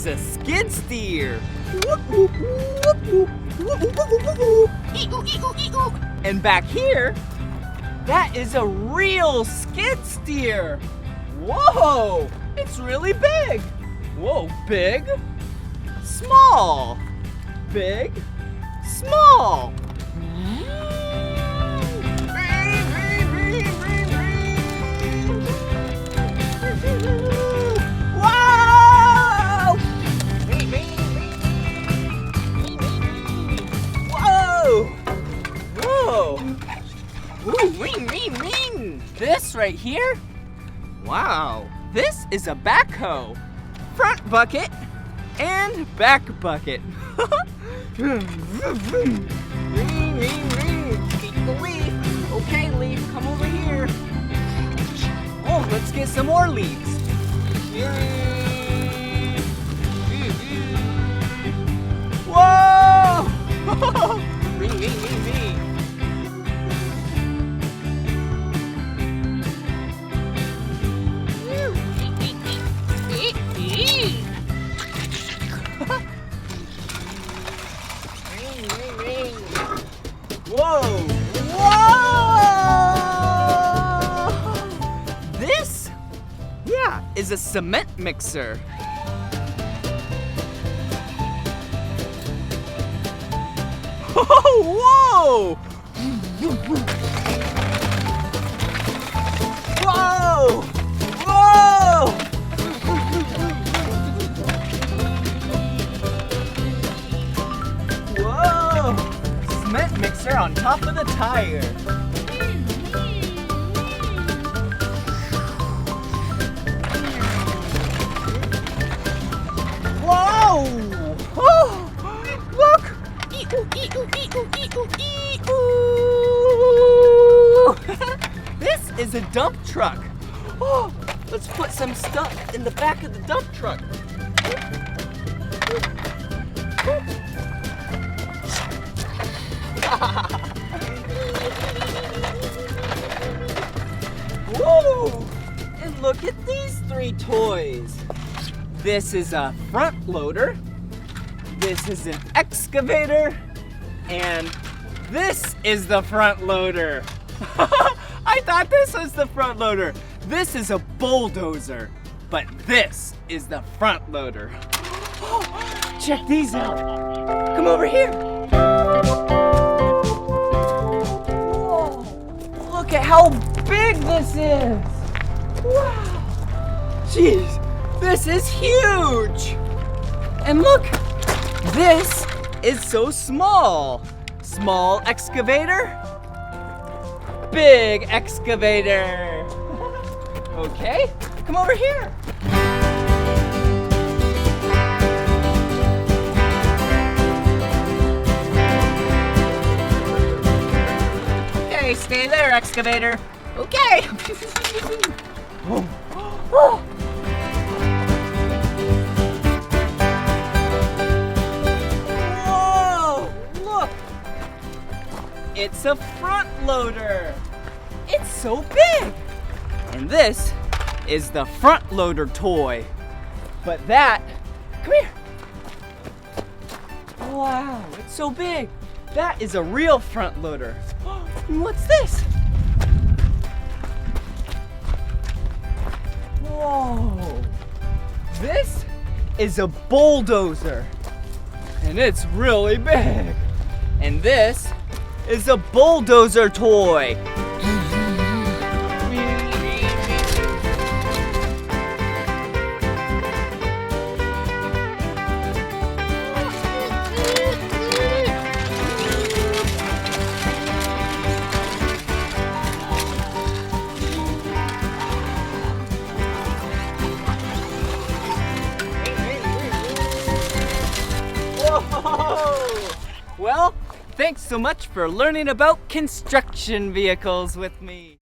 is a skid steer. And back here, that is a real skid steer. Whoa, it's really big. Whoa, big, small, big, small. Wow! Whoa! Whoa! Ooh, ring, ring, ring! This right here? Wow, this is a backhoe. Front bucket and back bucket. Ring, ring, ring. Keep the leaf. Okay, leaf, come over here. Oh, let's get some more leaves. Whoa! Ring, ring, ring, ring. Whoa! Whoa! This, is a cement mixer. Whoa! Whoa! Whoa! Whoa! Cement mixer on top of the tire. Whoa! Oh, look! This is a dump truck. Oh, let's put some stuff in the back of the dump truck. Whoa! And look at these three toys. This is a front loader. This is an excavator. And this is the front loader. I thought this was the front loader. This is a bulldozer. But this is the front loader. Check these out. Come over here. Whoa, look at how big this is. Wow. Jeez, this is huge. And look, this is so small. Small excavator, big excavator. Okay, come over here. Okay, stay there, excavator. Okay. Whoa. Oh. It's a front loader. It's so big. And this is the front loader toy. But that, come here. Wow, it's so big. That is a real front loader. And what's this? Whoa. This is a bulldozer. And it's really big. And this is a bulldozer toy. Whoa! Well, thanks so much for learning about construction vehicles with me.